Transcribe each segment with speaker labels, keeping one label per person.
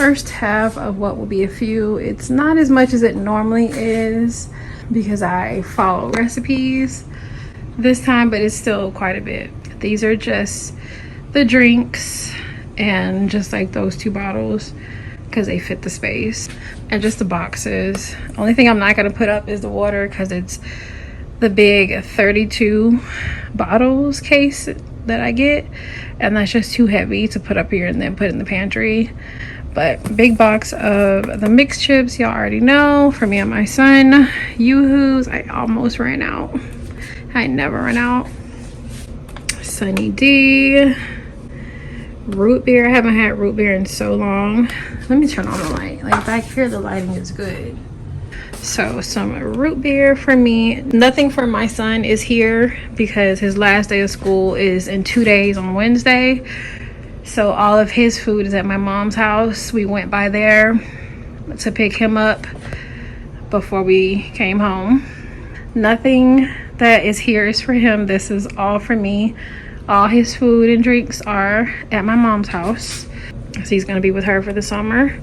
Speaker 1: first half of what will be a few. It's not as much as it normally is because I follow recipes this time, but it's still quite a bit. These are just the drinks and just like those 2 bottles because they fit the space, and just the boxes. Only thing I'm not going to put up is the water because it's the big 32 bottles case that I get, and that's just too heavy to put up here and then put in the pantry. But big box of the mixed chips, y'all already know, for me and my son. Yoo-hoos, I almost ran out. I never run out. Sunny D. Root beer, I haven't had root beer in so long. Let me turn on the light. Like back here the lighting is good. So some root beer for me. Nothing for my son is here because his last day of school is in 2 days on Wednesday. So all of his food is at my mom's house. We went by there to pick him up before we came home. Nothing that is here is for him. This is all for me. All his food and drinks are at my mom's house. So he's gonna be with her for the summer.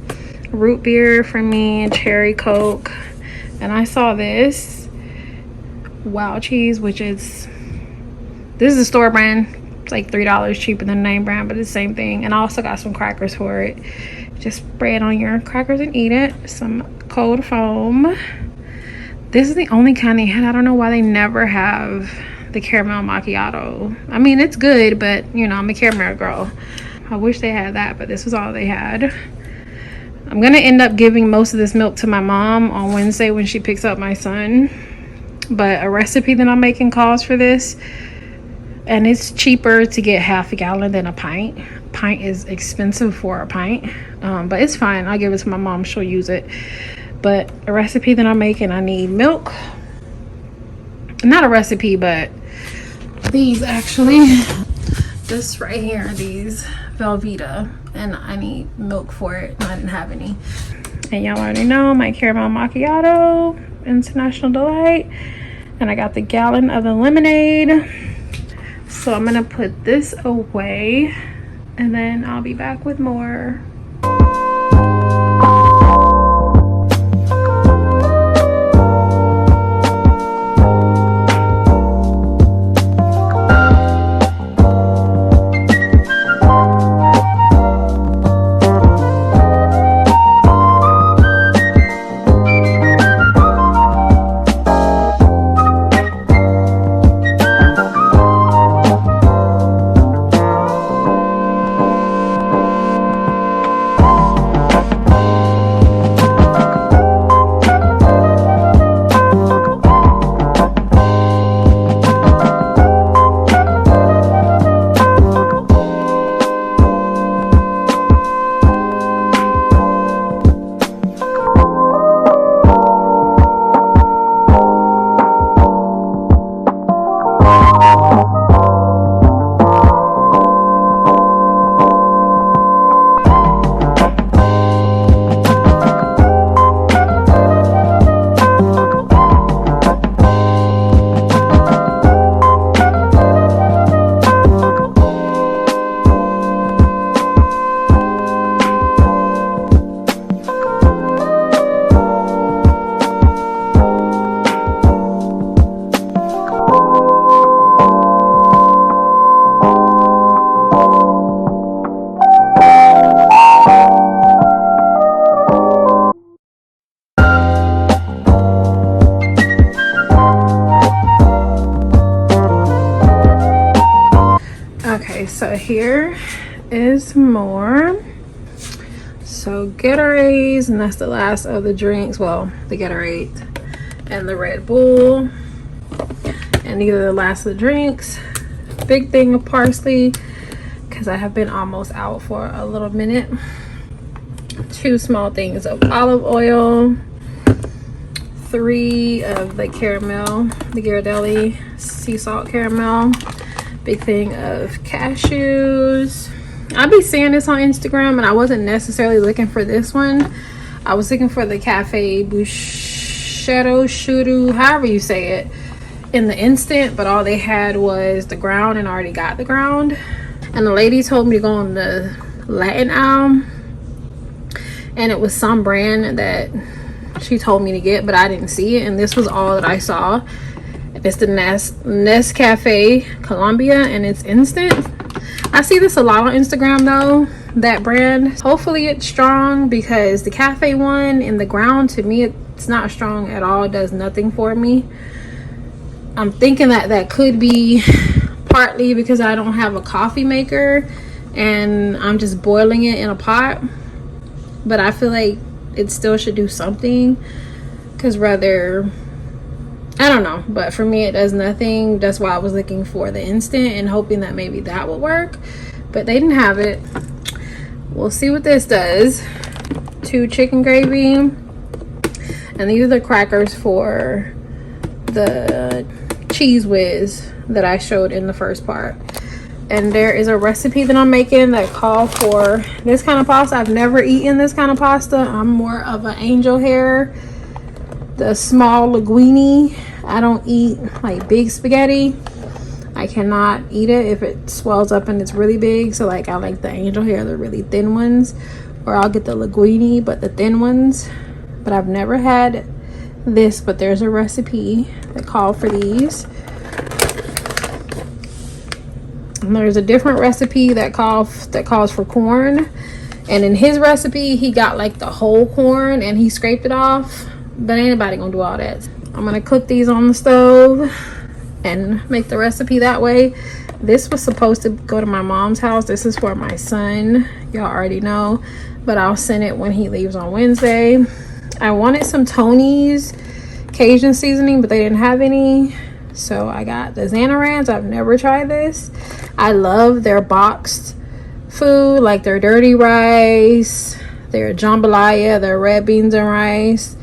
Speaker 1: Root beer for me, cherry Coke. And I saw this Wild Cheese, which is, this is a store brand. It's like $3 cheaper than the name brand, but it's the same thing. And I also got some crackers for it. Just spray it on your crackers and eat it. Some cold foam. This is the only kind they had. I don't know why they never have the caramel macchiato. I mean, it's good, but you know, I'm a caramel girl. I wish they had that, but this was all they had. I'm gonna end up giving most of this milk to my mom on Wednesday when she picks up my son. But a recipe that I'm making calls for this, and it's cheaper to get half a gallon than a pint. Pint is expensive for a pint, but it's fine. I'll give it to my mom, she'll use it. But a recipe that I'm making, I need milk. Not a recipe, but these actually. This right here, these Velveeta, and I need milk for it, and I didn't have any. And y'all already know my caramel macchiato, International Delight, and I got the gallon of the lemonade. So I'm gonna put this away, and then I'll be back with more. So here is more. So Gatorades, and that's the last of the drinks. Well, the Gatorade and the Red Bull, and these are the last of the drinks. Big thing of parsley because I have been almost out for a little minute. 2 small things of olive oil. 3 of the caramel, the Ghirardelli sea salt caramel. Big thing of cashews. I'll be seeing this on Instagram, and I wasn't necessarily looking for this one. I was looking for the Cafe Bushetto Shuru, however you say it, in the instant, but all they had was the ground, and I already got the ground. And the lady told me to go on the Latin aisle, and it was some brand that she told me to get, but I didn't see it, and this was all that I saw. It's the Nescafe Colombia, and it's instant. I see this a lot on Instagram though, that brand. Hopefully it's strong, because the cafe one in the ground, to me it's not strong at all. It does nothing for me. I'm thinking that could be partly because I don't have a coffee maker and I'm just boiling it in a pot, but I feel like it still should do something, because rather, I don't know, but for me it does nothing. That's why I was looking for the instant and hoping that maybe that would work, but they didn't have it. We'll see what this does. 2 chicken gravy, and these are the crackers for the cheese whiz that I showed in the first part. And there is a recipe that I'm making that called for this kind of pasta. I've never eaten this kind of pasta. I'm more of an angel hair, the small linguine. I don't eat like big spaghetti. I cannot eat it if it swells up and it's really big. So like I like the angel hair, the really thin ones, or I'll get the linguine but the thin ones. But I've never had this, but there's a recipe that called for these. And there's a different recipe that calls for corn, and in his recipe he got like the whole corn and he scraped it off, but ain't nobody gonna do all that. I'm gonna cook these on the stove and make the recipe that way. This was supposed to go to my mom's house. This is for my son, y'all already know, but I'll send it when he leaves on Wednesday. I wanted some Tony's Cajun seasoning, but they didn't have any, so I got the Xanarans. I've never tried this. I love their boxed food, like their dirty rice, their jambalaya, their red beans and rice,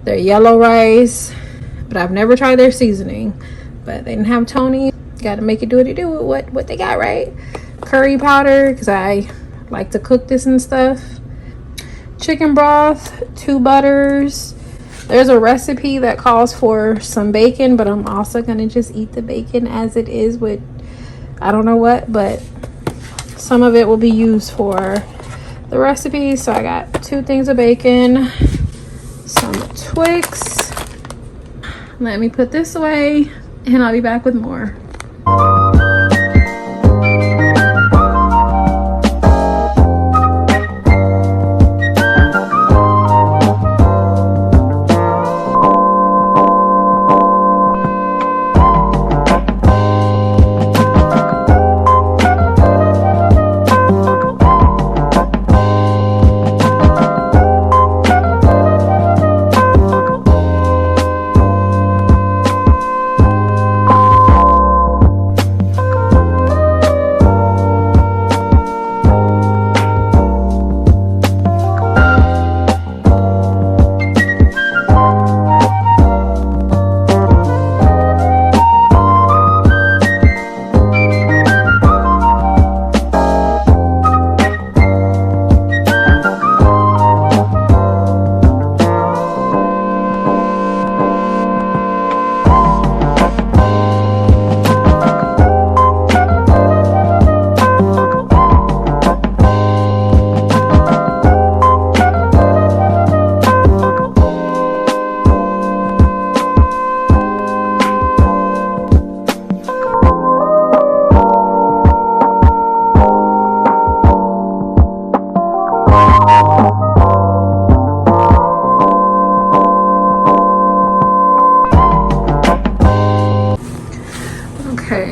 Speaker 1: their yellow rice, but I've never tried their seasoning. But they didn't have Tony. Got to make it do what it do with what they got, right? Curry powder, because I like to cook this and stuff. Chicken broth, 2 butters. There's a recipe that calls for some bacon, but I'm also gonna just eat the bacon as it is with I don't know what, but some of it will be used for the recipe. So I got 2 things of bacon, some Twix. Let me put this away and I'll be back with more.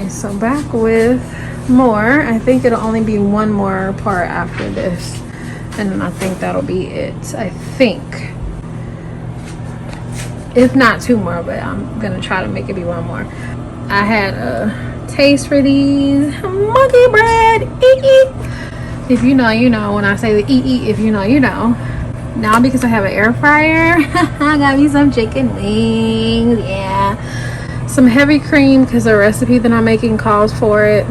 Speaker 1: So back with more. I think it'll only be one more part after this, and then I think that'll be it. I think, if not 2 more, but I'm gonna try to make it be 1 more. I had a taste for these monkey bread. If you know, you know. When I say the if you know, you know. Now because I have an air fryer, I got me some chicken wings. Yeah, some heavy cream because the recipe that I'm making calls for it.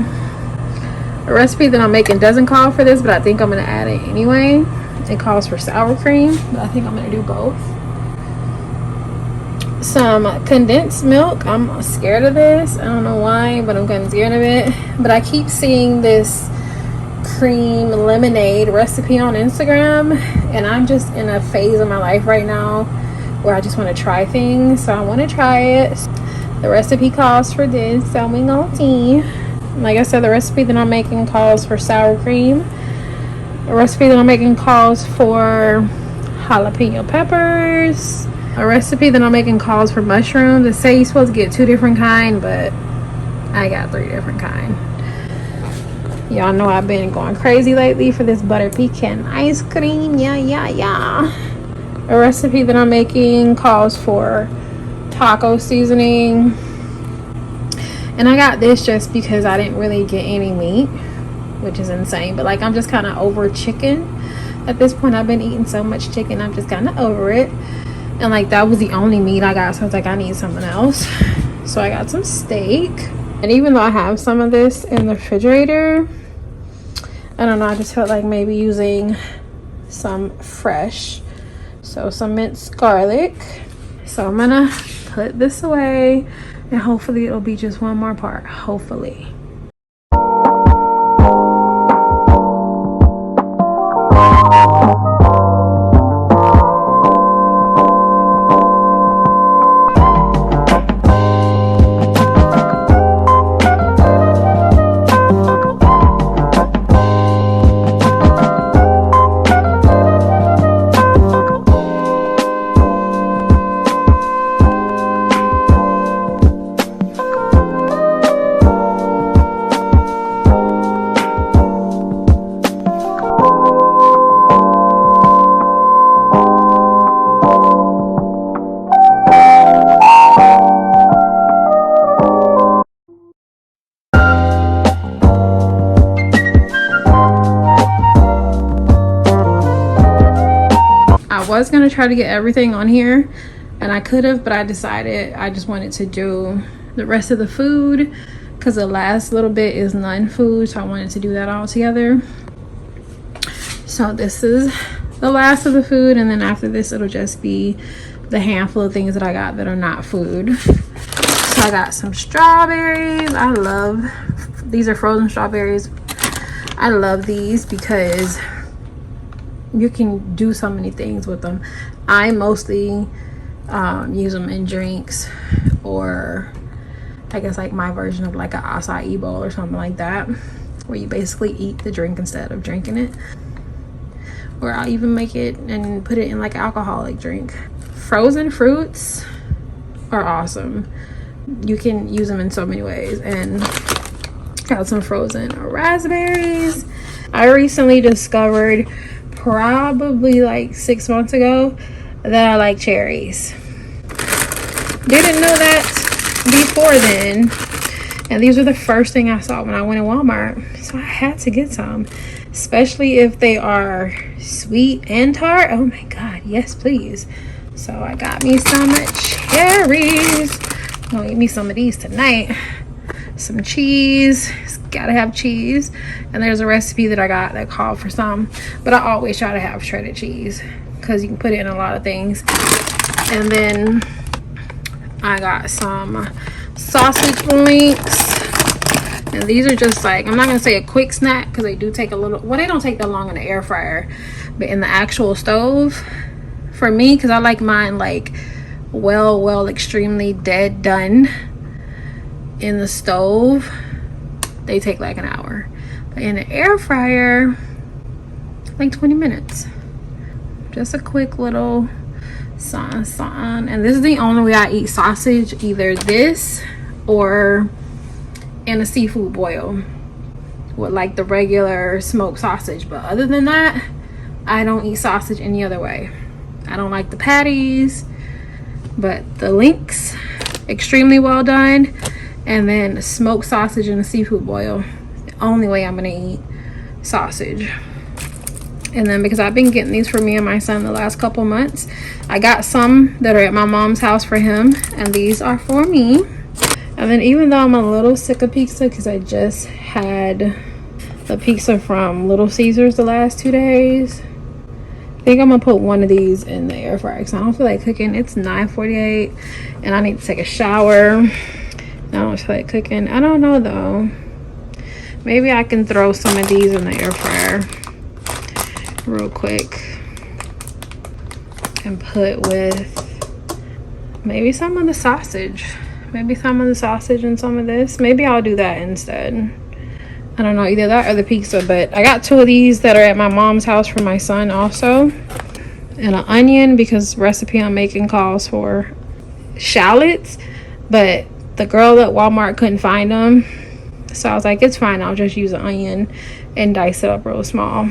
Speaker 1: The recipe that I'm making doesn't call for this, but I think I'm gonna add it anyway. It calls for sour cream, but I think I'm gonna do both. Some condensed milk. I'm scared of this. I don't know why, but I'm kind of scared of it. But I keep seeing this cream lemonade recipe on Instagram, and I'm just in a phase of my life right now where I just want to try things, so I want to try it. The recipe calls for this, so we gonna see. Like I said, the recipe that I'm making calls for sour cream. The recipe that I'm making calls for jalapeno peppers. A recipe that I'm making calls for mushrooms. It say you're supposed to get 2 different kind, but I got 3 different kind. Y'all know I've been going crazy lately for this butter pecan ice cream. Yeah. A recipe that I'm making calls for taco seasoning. And I got this just because I didn't really get any meat, which is insane. But like, I'm just kind of over chicken at this point. I've been eating so much chicken, I'm just kind of over it. And like, that was the only meat I got, so I was like, I need something else. So I got some steak. And even though I have some of this in the refrigerator, I don't know, I just felt like maybe using some fresh. So some minced garlic. So I'm gonna put this away, and hopefully it'll be just one more part, hopefully. I was gonna try to get everything on here, and I could have, but I decided I just wanted to do the rest of the food because the last little bit is non-food, so I wanted to do that all together. So this is the last of the food, and then after this it'll just be the handful of things that I got that are not food. So I got some strawberries. I love these, are frozen strawberries. I love these because you can do so many things with them. I mostly use them in drinks, or I guess like my version of like an acai bowl or something like that, where you basically eat the drink instead of drinking it. Or I'll even make it and put it in like alcoholic drink. Frozen fruits are awesome. You can use them in so many ways. And got some frozen raspberries. I recently discovered, probably like 6 months ago, that I like cherries. Didn't know that before then, and these were the first thing I saw when I went to Walmart, so I had to get some, especially if they are sweet and tart. Oh my god, yes please. So I got me some cherries. I'm gonna eat me some of these tonight. Some cheese, gotta have cheese. And there's a recipe that I got that called for some, but I always try to have shredded cheese because you can put it in a lot of things. And then I got some sausage links, and these are just like, I'm not gonna say a quick snack because they do take a little, well, they don't take that long in the air fryer, but in the actual stove for me, because I like mine like well extremely dead done. In the stove they take like an hour, but in the air fryer like 20 minutes. Just a quick little something. And this is the only way I eat sausage, either this or in a seafood boil with like the regular smoked sausage. But other than that, I don't eat sausage any other way. I don't like the patties, but the links, extremely well done. And then smoked sausage in a seafood boil, the only way I'm gonna eat sausage. And then because I've been getting these for me and my son the last couple months, I got some that are at my mom's house for him, and these are for me. And then even though I'm a little sick of pizza because I just had the pizza from Little Caesars the last 2 days, I think I'm gonna put one of these in the air fryer because I don't feel like cooking. It's 9:48 and I need to take a shower. I don't feel like cooking. I don't know though. Maybe I can throw some of these in the air fryer real quick and put with maybe some of the sausage. Maybe some of the sausage and some of this. Maybe I'll do that instead. I don't know, either that or the pizza. But I got 2 of these that are at my mom's house for my son also. And an onion, because recipe I'm making calls for shallots. But the girl at Walmart couldn't find them. So I was like, it's fine, I'll just use an onion and dice it up real small.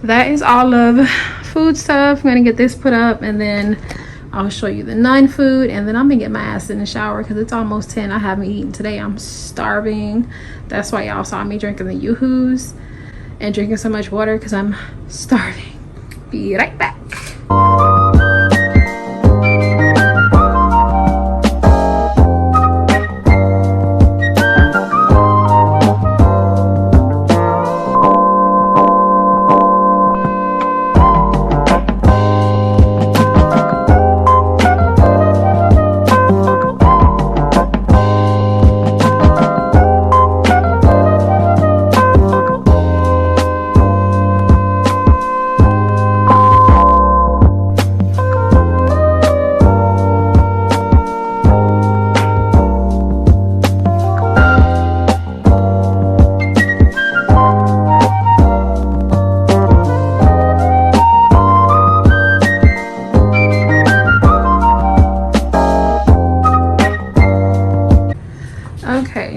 Speaker 1: That is all of food stuff. I'm gonna get this put up and then I'll show you the non-food, and then I'm gonna get my ass in the shower because it's almost 10. I haven't eaten today. I'm starving. That's why y'all saw me drinking the Yoo-Hoos and drinking so much water, because I'm starving. Be right back.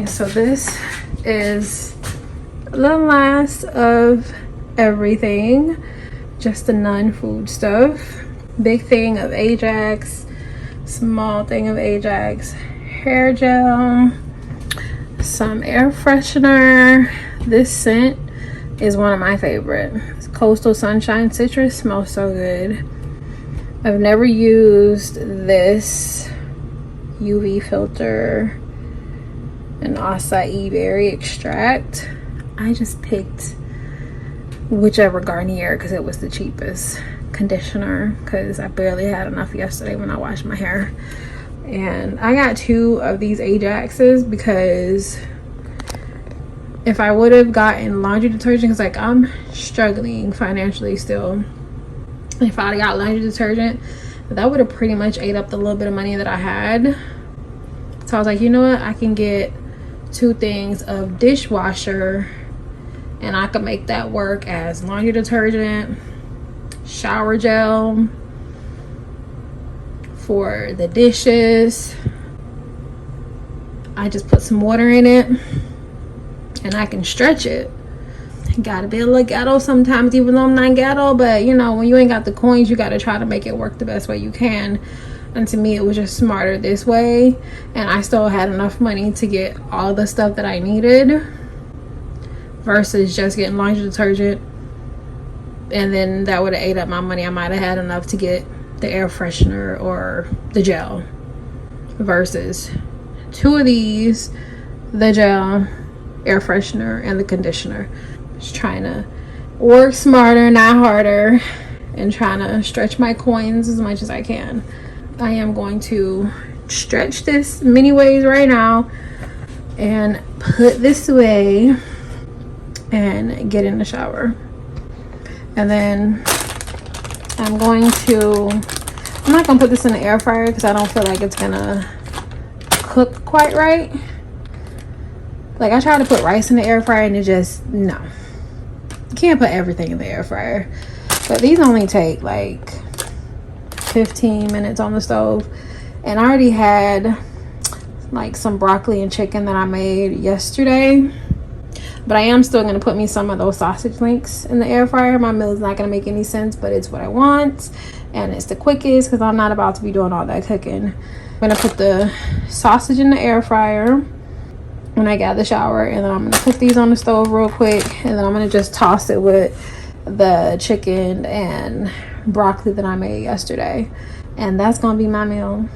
Speaker 1: So this is the last of everything, just the non-food stuff. Big thing of Ajax, small thing of Ajax hair gel, some air freshener. This scent is one of my favorite. It's Coastal Sunshine Citrus. Smells so good. I've never used this UV filter and acai berry extract. I just picked whichever Garnier because it was the cheapest conditioner, because I barely had enough yesterday when I washed my hair. And I got 2 of these Ajaxes because if I would have gotten laundry detergent, because like I'm struggling financially still, if I'd got laundry detergent, that would have pretty much ate up the little bit of money that I had. So I was like, you know what, I can get 2 things of dishwasher and I could make that work as laundry detergent, shower gel for the dishes. I just put some water in it and I can stretch it. Gotta be a little ghetto sometimes, even though I'm not ghetto, but you know, when you ain't got the coins, you gotta try to make it work the best way you can. And to me, it was just smarter this way, and I still had enough money to get all the stuff that I needed versus just getting laundry detergent, and then that would have ate up my money. I might have had enough to get the air freshener or the gel versus 2 of these, the gel, air freshener, and the conditioner. Just trying to work smarter, not harder, and trying to stretch my coins as much as I can. I am going to stretch this many ways right now and put this away and get in the shower. And then I'm not gonna put this in the air fryer because I don't feel like it's gonna cook quite right. Like I tried to put rice in the air fryer and it just, no. You can't put everything in the air fryer. But these only take like 15 minutes on the stove, and I already had like some broccoli and chicken that I made yesterday, but I am still going to put me some of those sausage links in the air fryer. My meal is not going to make any sense, but it's what I want and it's the quickest because I'm not about to be doing all that cooking. I'm going to put the sausage in the air fryer when I get out of the shower, and then I'm going to put these on the stove real quick, and then I'm going to just toss it with the chicken and broccoli that I made yesterday, and that's gonna be my meal.